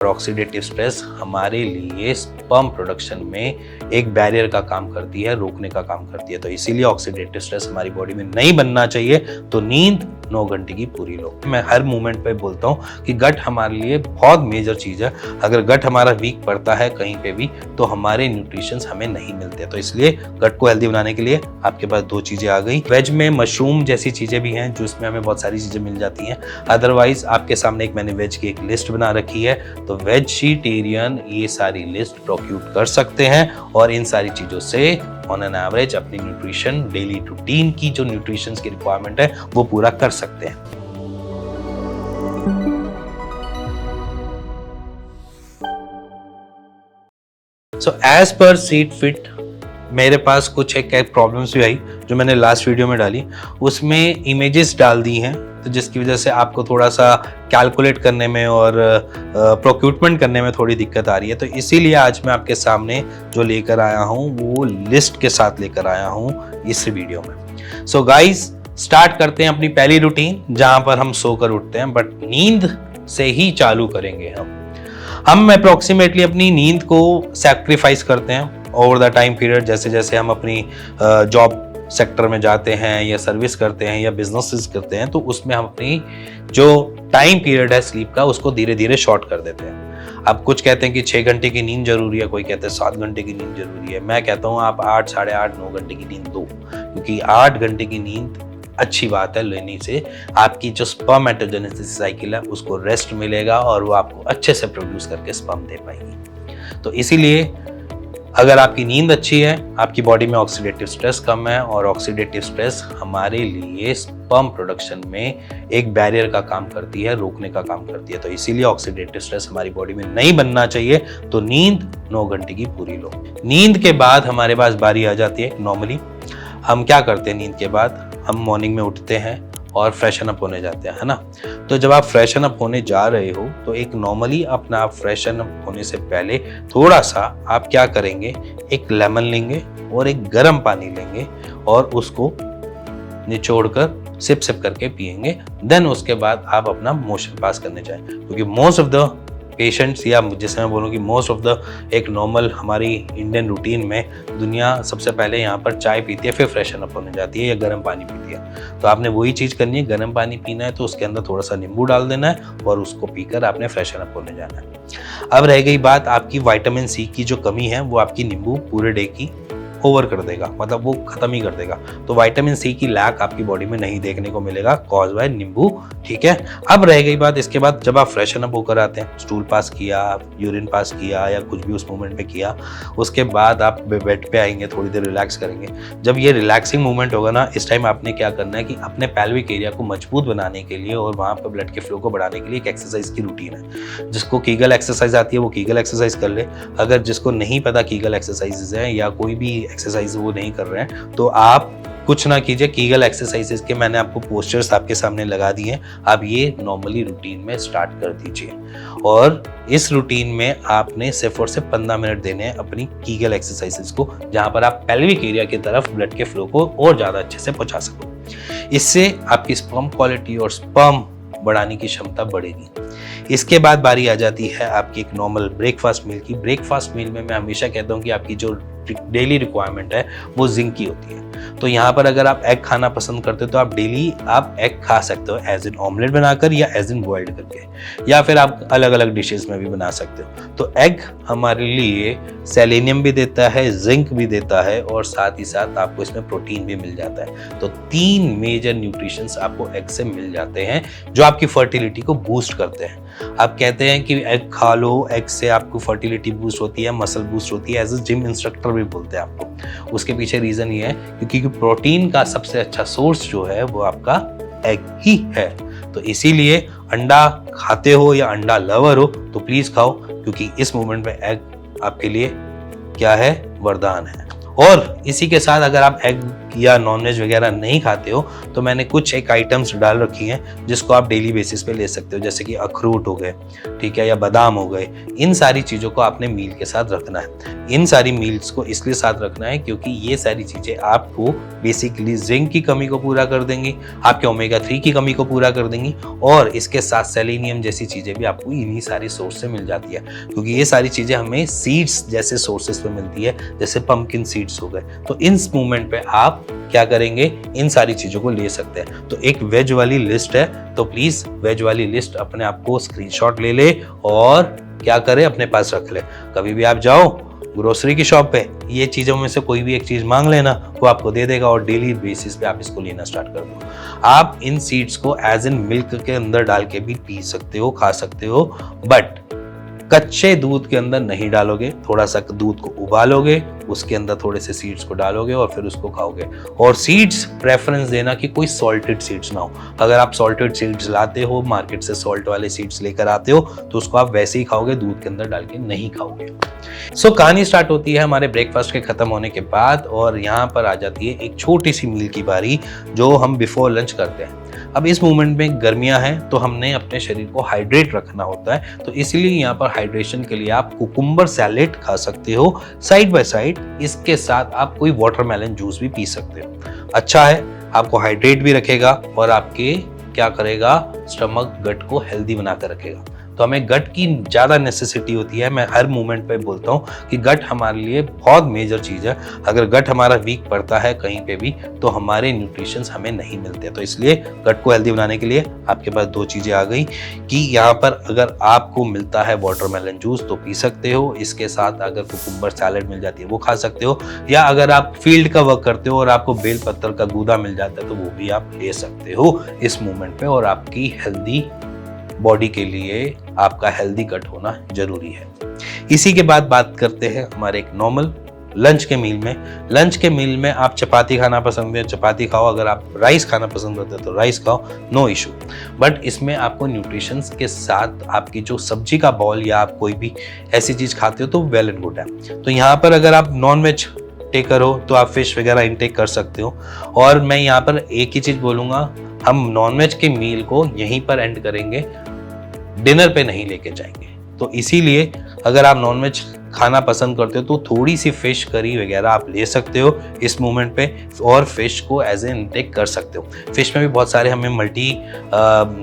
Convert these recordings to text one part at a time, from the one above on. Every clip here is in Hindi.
ऑक्सीडेटिव स्ट्रेस हमारे लिए स्पर्म प्रोडक्शन में एक बैरियर का काम करती है, रोकने का काम करती है। तो इसीलिए ऑक्सीडेटिव स्ट्रेस हमारी बॉडी में नहीं बनना चाहिए। तो नींद 9 घंटे की पूरी लो। मैं हर मोमेंट पे बोलता हूँ कि गट हमारे लिए बहुत मेजर चीज़ है। अगर गट हमारा वीक पड़ता है कहीं पे भी तो हमारे न्यूट्रिशंस हमें नहीं मिलते। तो इसलिए गट को हेल्दी बनाने के लिए आपके पास 2 चीज़ें आ गई। वेज में मशरूम जैसी चीज़ें भी हैं जिसमें हमें बहुत सारी चीज़ें मिल जाती हैं। अदरवाइज आपके सामने मैंने वेज की एक लिस्ट बना रखी है, तो वेजिटेरियन ये सारी लिस्ट प्रोक्यूट कर सकते हैं और इन सारी चीज़ों से ऑन एन एवरेज अपनी न्यूट्रिशन डेली रूटीन की जो न्यूट्रिशन की रिक्वायरमेंट है वो पूरा कर सकते हैं। So as per seat fit मेरे पास कुछ एक प्रॉब्लम्स भी आई जो मैंने लास्ट वीडियो में डाली, उसमें इमेजेस डाल दी हैं, तो जिसकी वजह से आपको थोड़ा सा कैलकुलेट करने में और प्रोक्यूटमेंट करने में थोड़ी दिक्कत आ रही है। तो इसीलिए आज मैं आपके सामने जो लेकर आया हूँ वो लिस्ट के साथ लेकर आया हूँ इस वीडियो में। सो गाइस स्टार्ट करते हैं अपनी पहली रूटीन जहाँ पर हम सोकर उठते हैं, बट नींद से ही चालू करेंगे। हम अप्रोक्सीमेटली अपनी नींद को सैक्रिफाइस करते हैं ओवर द टाइम पीरियड। जैसे जैसे हम अपनी जॉब सेक्टर में जाते हैं या सर्विस करते हैं या बिजनेसेस करते हैं, तो उसमें हम अपनी जो टाइम पीरियड है स्लीप का उसको धीरे धीरे शॉर्ट कर देते हैं। अब कुछ कहते हैं कि 6 घंटे की नींद जरूरी है, कोई कहते हैं 7 घंटे की नींद जरूरी है। मैं कहता हूँ आप 8, साढ़े 8, 9 घंटे की नींद दो, क्योंकि 8 घंटे की नींद अच्छी बात है। लेने से आपकी जो स्पर्मेटोजेनेसिस साइकिल है उसको रेस्ट मिलेगा और वो आपको अच्छे से प्रोड्यूस करके स्पर्म दे पाएगी। तो इसीलिए अगर आपकी नींद अच्छी है, आपकी बॉडी में ऑक्सीडेटिव स्ट्रेस कम है, और ऑक्सीडेटिव स्ट्रेस हमारे लिए स्पर्म प्रोडक्शन में एक बैरियर का काम करती है, रोकने का काम करती है। तो इसीलिए ऑक्सीडेटिव स्ट्रेस हमारी बॉडी में नहीं बनना चाहिए। तो नींद 9 घंटे की पूरी लो। नींद के बाद हमारे पास बारी आ जाती है नॉर्मली हम क्या करते हैं। नींद के बाद हम मॉर्निंग में उठते हैं और फ्रेशन अप होने जाते हैं, है ना। तो जब आप फ्रेशन अप होने जा रहे हो तो एक नॉर्मली अपना आप फ्रेशन अप होने से पहले थोड़ा सा आप क्या करेंगे, एक लेमन लेंगे और एक गर्म पानी लेंगे और उसको निचोड़कर सिप सिप करके पिएंगे। देन उसके बाद आप अपना मोशन पास करने जाएं, क्योंकि मोस्ट ऑफ द पेशेंट्स या जैसे मैं बोलूँ कि मोस्ट ऑफ द एक नॉर्मल हमारी इंडियन रूटीन में दुनिया सबसे पहले यहाँ पर चाय पीती है, फिर फ्रेशन अप होने जाती है या गर्म पानी पीती है। तो आपने वही चीज़ करनी है, गर्म पानी पीना है तो उसके अंदर थोड़ा सा नींबू डाल देना है और उसको पीकर आपने फ्रेशन अप होने जाना है। अब रह गई बात आपकी विटामिन सी की जो कमी है, वो आपकी नींबू पूरे डे की ओवर कर देगा, मतलब वो खत्म ही कर देगा। तो विटामिन सी की लैक आपकी बॉडी में नहीं देखने को मिलेगा कॉज बाय नींबू, ठीक है। अब रह गई बात इसके बाद जब आप फ्रेशन अप होकर आते हैं, स्टूल पास किया, यूरिन पास किया या कुछ भी उस मोमेंट पे किया, उसके बाद आप बेड पे आएंगे, थोड़ी देर रिलैक्स करेंगे। जब ये रिलैक्सिंग मोमेंट होगा ना, इस टाइम आपने क्या करना है कि अपने पेल्विक एरिया को मजबूत बनाने के लिए और वहाँ पर ब्लड के फ्लो को बढ़ाने के लिए एक एक्सरसाइज की रूटीन है। जिसको कीगल एक्सरसाइज आती है वो कीगल एक्सरसाइज कर ले। अगर जिसको नहीं पता कीगल एक्सरसाइजेज है या कोई भी एक्सरसाइज वो नहीं कर रहे हैं, तो आप कुछ ना कीजिए, कीगल एक्सरसाइजेस के मैंने आपको पोस्टर्स आपके सामने लगा दिए हैं। आप ये नॉर्मली रूटीन में स्टार्ट कर दीजिए और इस रूटीन में आपने सिर्फ और सिर्फ 15 मिनट देने हैं अपनी कीगल एक्सरसाइजेस को, जहां पर आप पेल्विक एरिया की तरफ ब्लड के फ्लो को और ज्यादा अच्छे से पहुंचा सको। इससे आपकी स्पर्म क्वालिटी और स्पर्म बढ़ाने की क्षमता बढ़ेगी। इसके बाद बारी आ जाती है आपकी एक नॉर्मल ब्रेकफास्ट मील की। ब्रेकफास्ट मील में मैं हमेशा कहता हूँ कि आपकी जो डेली रिक्वायरमेंट है वो जिंक की होती है। तो यहाँ पर अगर आप एग खाना पसंद करते हो तो आप डेली आप एग खा सकते हो, एज इन ऑमलेट बनाकर या एज इन बॉइल्ड करके, या फिर आप अलग अलग डिशेस में भी बना सकते हो। तो एग हमारे लिए सेलेनियम भी देता है, जिंक भी देता है और साथ ही साथ आपको इसमें प्रोटीन भी मिल जाता है। तो 3 मेजर न्यूट्रिशंस आपको एग से मिल जाते हैं जो आपकी फर्टिलिटी को बूस्ट करते हैं। आप कहते हैं कि एग खा लो, एग से आपको फर्टिलिटी बूस्ट होती है, मसल बूस्ट होती है, एज ए जिम इंस्ट्रक्टर भी बोलते हैं आपको। उसके पीछे रीजन ये है क्योंकि प्रोटीन का सबसे अच्छा सोर्स जो है वो आपका एग ही है। तो इसीलिए अंडा खाते हो या अंडा लवर हो तो प्लीज खाओ, क्योंकि इस मोमेंट में एग आपके लिए क्या है, वरदान है। और इसी के साथ अगर आप एग या नॉनवेज वगैरह नहीं खाते हो तो मैंने कुछ एक आइटम्स डाल रखी हैं जिसको आप डेली बेसिस पे ले सकते हो, जैसे कि अखरोट हो गए, ठीक है, या बादाम हो गए। इन सारी चीज़ों को आपने मील के साथ रखना है। इन सारी मील्स को इसलिए साथ रखना है क्योंकि ये सारी चीज़ें आपको बेसिकली जिंक की कमी को पूरा कर देंगी, आपके ओमेगा 3 की कमी को पूरा कर देंगी, और इसके साथ सेलेनियम जैसी चीज़ें भी आपको इन्हीं सारी सोर्स से मिल जाती है, क्योंकि ये सारी चीज़ें हमें सीड्स जैसे सोर्सेस पे मिलती है, जैसे पंपकिन सीड्स हो गए। तो इस मूवमेंट पे आप क्या करेंगे, इन सारी चीज़ों को ले सकते हैं। तो एक वेज वाली लिस्ट है, तो प्लीज़ वेज वाली लिस्ट अपने आप को स्क्रीनशॉट ले ले और क्या करे, अपने पास रख ले। कभी भी आप जाओ ग्रोसरी की शॉप पे, ये चीज़ों में से कोई भी एक चीज़ मांग लेना, वो आपको दे देगा और डेली बेसिस पे आप इसको लेना स्टार्ट कर दो। आप इन सीड्स को एज इन मिल्क के अंदर डाल के भी पी सकते हो, खा सकते हो, बट कच्चे दूध के अंदर नहीं डालोगे। थोड़ा सा दूध को उबालोगे, उसके अंदर थोड़े से सीड्स को डालोगे और फिर उसको खाओगे। और सीड्स प्रेफरेंस देना कि कोई सॉल्टेड सीड्स ना हो। अगर आप सॉल्टेड सीड्स लाते हो, मार्केट से सॉल्ट वाले सीड्स लेकर आते हो, तो उसको आप वैसे ही खाओगे, दूध के अंदर डाल के नहीं खाओगे। सो कहानी स्टार्ट होती है हमारे ब्रेकफास्ट के खत्म होने के बाद, और यहाँ पर आ जाती है एक छोटी सी मील की बारी जो हम बिफोर लंच करते हैं। अब इस मोमेंट में गर्मियां हैं तो हमने अपने शरीर को हाइड्रेट रखना होता है, तो इसलिए यहाँ पर हाइड्रेशन के लिए आप कुकुम्बर सैलेड खा सकते हो साइड बाय साइड। इसके साथ आप कोई वाटरमेलन जूस भी पी सकते हो। अच्छा है, आपको हाइड्रेट भी रखेगा और आपके क्या करेगा, स्टमक गट को हेल्दी बना कर रखेगा। तो हमें गट की ज़्यादा नेसेसिटी होती है। मैं हर मोमेंट पे बोलता हूँ कि गट हमारे लिए बहुत मेजर चीज़ है। अगर गट हमारा वीक पड़ता है कहीं पे भी तो हमारे न्यूट्रिशंस हमें नहीं मिलते। तो इसलिए गट को हेल्दी बनाने के लिए आपके पास दो चीज़ें आ गई कि यहाँ पर अगर आपको मिलता है वाटरमेलन जूस तो पी सकते हो, इसके साथ अगर कुकुम्बर सैलेड मिल जाती है वो खा सकते हो, या अगर आप फील्ड का वर्क करते हो और आपको बेल पत्तर का गूदा मिल जाता है तो वो भी आप ले सकते हो इस मोमेंट पे। और आपकी हेल्दी बॉडी के लिए आपका हेल्दी गट होना जरूरी है। इसी के बाद बात करते हैं हमारे एक नॉर्मल लंच के मील में। लंच के मील में आप चपाती खाना पसंद है, चपाती खाओ। अगर आप राइस खाना पसंद करते हो तो राइस खाओ, नो इशू। बट इसमें आपको न्यूट्रिशंस के साथ आपकी जो सब्जी का बॉल या आप कोई भी ऐसी चीज खाते हो तो वेल एंड गुड है। तो यहाँ पर अगर आप नॉन वेज टेकर हो तो आप फिश वगैरह इनटेक कर सकते हो। और मैं यहाँ पर एक ही चीज बोलूंगा, हम नॉनवेज के मील को यहीं पर एंड करेंगे, डिनर पे नहीं लेके जाएंगे। तो इसीलिए अगर आप नॉनवेज खाना पसंद करते हो तो थोड़ी सी फिश करी वगैरह आप ले सकते हो इस मोमेंट पे, और फिश को एज ए इनटेक कर सकते हो। फिश में भी बहुत सारे हमें मल्टी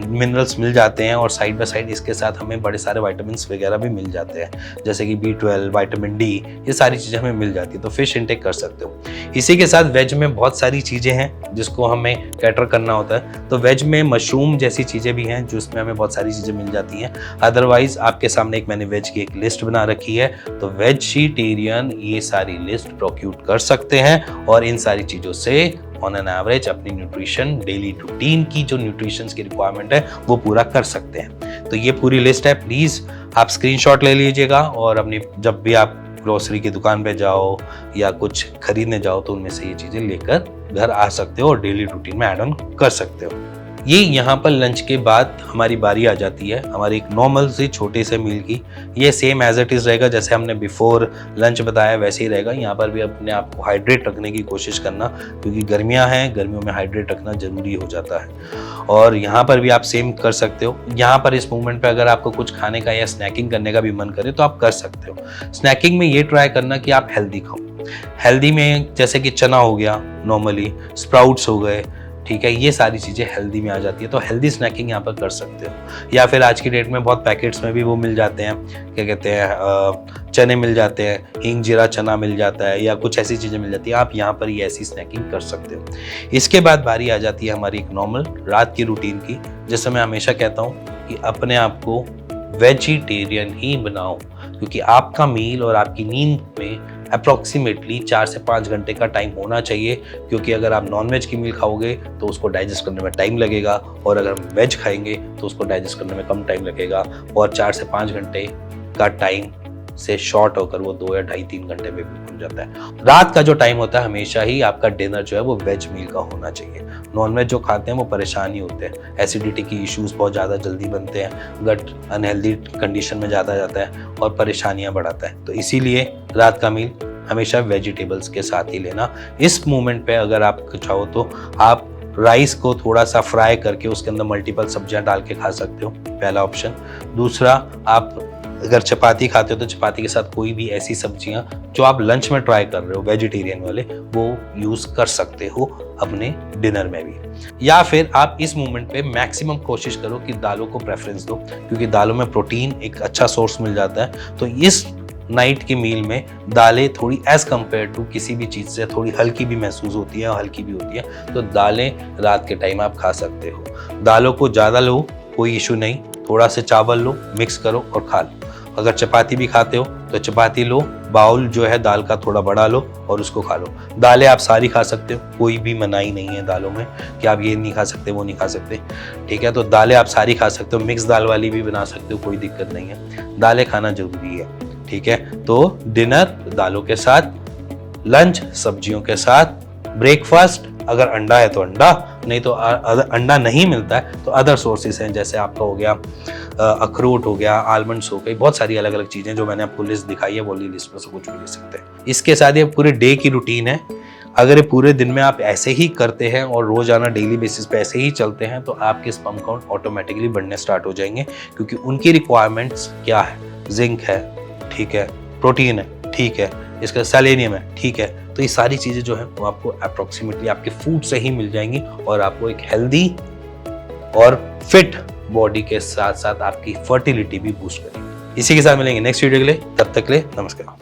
मिनरल्स मिल जाते हैं, और साइड बाय साइड इसके साथ हमें बड़े सारे विटामिन्स वगैरह भी मिल जाते हैं, जैसे कि B12, विटामिन डी, ये सारी चीज़ें हमें मिल जाती है। तो फिश इनटेक कर सकते हो। इसी के साथ वेज में बहुत सारी चीज़ें हैं जिसको हमें कैटर करना होता है। तो वेज में मशरूम जैसी चीज़ें भी हैं जिसमें हमें बहुत सारी चीज़ें मिल जाती हैं। अदरवाइज आपके सामने एक मैंने वेज की एक लिस्ट बना रखी है, तो वेजिटेरियन ये सारी लिस्ट प्रोक्यूट कर सकते हैं और इन सारी चीज़ों से ऑन एन एवरेज अपनी न्यूट्रिशन डेली रूटीन की जो न्यूट्रिशन की रिक्वायरमेंट है वो पूरा कर सकते हैं। तो ये पूरी लिस्ट है, प्लीज़ आप स्क्रीनशॉट ले लीजिएगा और अपनी जब भी आप ग्रोसरी की दुकान पे जाओ या कुछ खरीदने जाओ तो उनमें से ये चीज़ें लेकर घर आ सकते हो और डेली रूटीन में ऐड ऑन कर सकते हो। ये यहाँ पर लंच के बाद हमारी बारी आ जाती है हमारी एक नॉर्मल सी छोटे से मील की। ये सेम एज इट इज़ रहेगा, जैसे हमने बिफोर लंच बताया वैसे ही रहेगा। यहाँ पर भी अपने आप को हाइड्रेट रखने की कोशिश करना, क्योंकि गर्मियाँ हैं, गर्मियों में हाइड्रेट रखना जरूरी हो जाता है। और यहाँ पर भी आप सेम कर सकते हो। यहाँ पर इस मोमेंट पर अगर आपको कुछ खाने का या स्नैकिंग करने का भी मन करे तो आप कर सकते हो। स्नैकिंग में ये ट्राई करना कि आप हेल्दी खाओ। हेल्दी में जैसे कि चना हो गया, नॉर्मली स्प्राउट्स हो गए, ठीक है, ये सारी चीज़ें हेल्दी में आ जाती है। तो हेल्दी स्नैकिंग यहाँ पर कर सकते हो। या फिर आज की डेट में बहुत पैकेट्स में भी वो मिल जाते हैं, क्या कहते हैं, चने मिल जाते हैं, हींग जीरा चना मिल जाता है, या कुछ ऐसी चीज़ें मिल जाती है। आप यहाँ पर ये ऐसी स्नैकिंग कर सकते हो। इसके बाद बारी आ जाती है हमारी एक नॉर्मल रात की रूटीन की, जैसे मैं हमेशा कहता हूँ कि अपने आप को वेजिटेरियन ही बनाओ, क्योंकि आपका मील और आपकी नींद में अप्रॉक्सीमेटली 4 से 5 घंटे का टाइम होना चाहिए। क्योंकि अगर आप नॉनवेज की मील खाओगे तो उसको डाइजेस्ट करने में टाइम लगेगा, और अगर हम वेज खाएंगे तो उसको डाइजेस्ट करने में कम टाइम लगेगा, और 4 से 5 घंटे का टाइम से शॉर्ट होकर वो 2 या 2.5-3 घंटे में भी बन जाता है। रात का जो टाइम होता है हमेशा ही आपका डिनर जो है वो वेज मील का होना चाहिए। नॉनवेज जो खाते हैं वो परेशान ही होते हैं, एसिडिटी की इश्यूज बहुत ज़्यादा जल्दी बनते हैं, गट अनहेल्दी कंडीशन में ज़्यादा जाता है और परेशानियाँ बढ़ाता है। तो इसीलिए रात का मील हमेशा वेजिटेबल्स के साथ ही लेना। इस मोमेंट पे अगर आप चाहो तो आप राइस को थोड़ा सा फ्राई करके उसके अंदर मल्टीपल सब्जियां डाल के खा सकते हो, पहला ऑप्शन। दूसरा, आप अगर चपाती खाते हो तो चपाती के साथ कोई भी ऐसी सब्जियां जो आप लंच में ट्राई कर रहे हो वेजिटेरियन वाले, वो यूज कर सकते हो अपने डिनर में भी। या फिर आप इस मोमेंट पे मैक्सिमम कोशिश करो कि दालों को प्रेफरेंस दो, क्योंकि दालों में प्रोटीन एक अच्छा सोर्स मिल जाता है। तो इस नाइट की मील में दालें थोड़ी एज कम्पेयर टू किसी भी चीज़ से थोड़ी हल्की भी महसूस होती है और हल्की भी होती है, तो दालें रात के टाइम आप खा सकते हो। दालों को ज़्यादा लो, कोई इशू नहीं, थोड़ा से चावल लो, मिक्स करो और खा लो। अगर चपाती भी खाते हो तो चपाती लो, बाउल जो है दाल का थोड़ा बड़ा लो और उसको खा लो। दालें आप सारी खा सकते हो, कोई भी मनाही नहीं है दालों में कि आप ये नहीं खा सकते वो नहीं खा सकते, ठीक है। तो दालें आप सारी खा सकते हो, मिक्स दाल वाली भी बना सकते हो, कोई दिक्कत नहीं है। दालें खाना जरूरी है, ठीक है। तो डिनर दालों के साथ, लंच सब्जियों के साथ, ब्रेकफास्ट अगर अंडा है तो अंडा, नहीं तो अंडा नहीं मिलता है तो अदर सोर्सेज हैं, जैसे आपका हो गया अखरोट हो गया, आलमंड्स हो गए, बहुत सारी अलग अलग चीज़ें जो मैंने आपको लिस्ट दिखाई है, वो लिस्ट में से कुछ भी ले सकते हैं। इसके साथ ये पूरे डे की रूटीन है। अगर ये पूरे दिन में आप ऐसे ही करते हैं और रोजाना डेली बेसिस पे ऐसे ही चलते हैं तो आपके स्पर्म काउंट ऑटोमेटिकली बढ़ने स्टार्ट हो जाएंगे, क्योंकि उनकी रिक्वायरमेंट्स क्या है, जिंक है, ठीक है, प्रोटीन है, ठीक है, इसका सेलेनियम है, ठीक है। तो ये सारी चीज़ें जो है वो आपको अप्रोक्सीमेटली आपके फूड से ही मिल जाएंगी और आपको एक हेल्दी और फिट बॉडी के साथ साथ आपकी फर्टिलिटी भी बूस्ट करेंगे। इसी के साथ मिलेंगे नेक्स्ट वीडियो के लिए, तब तक के लिए नमस्कार।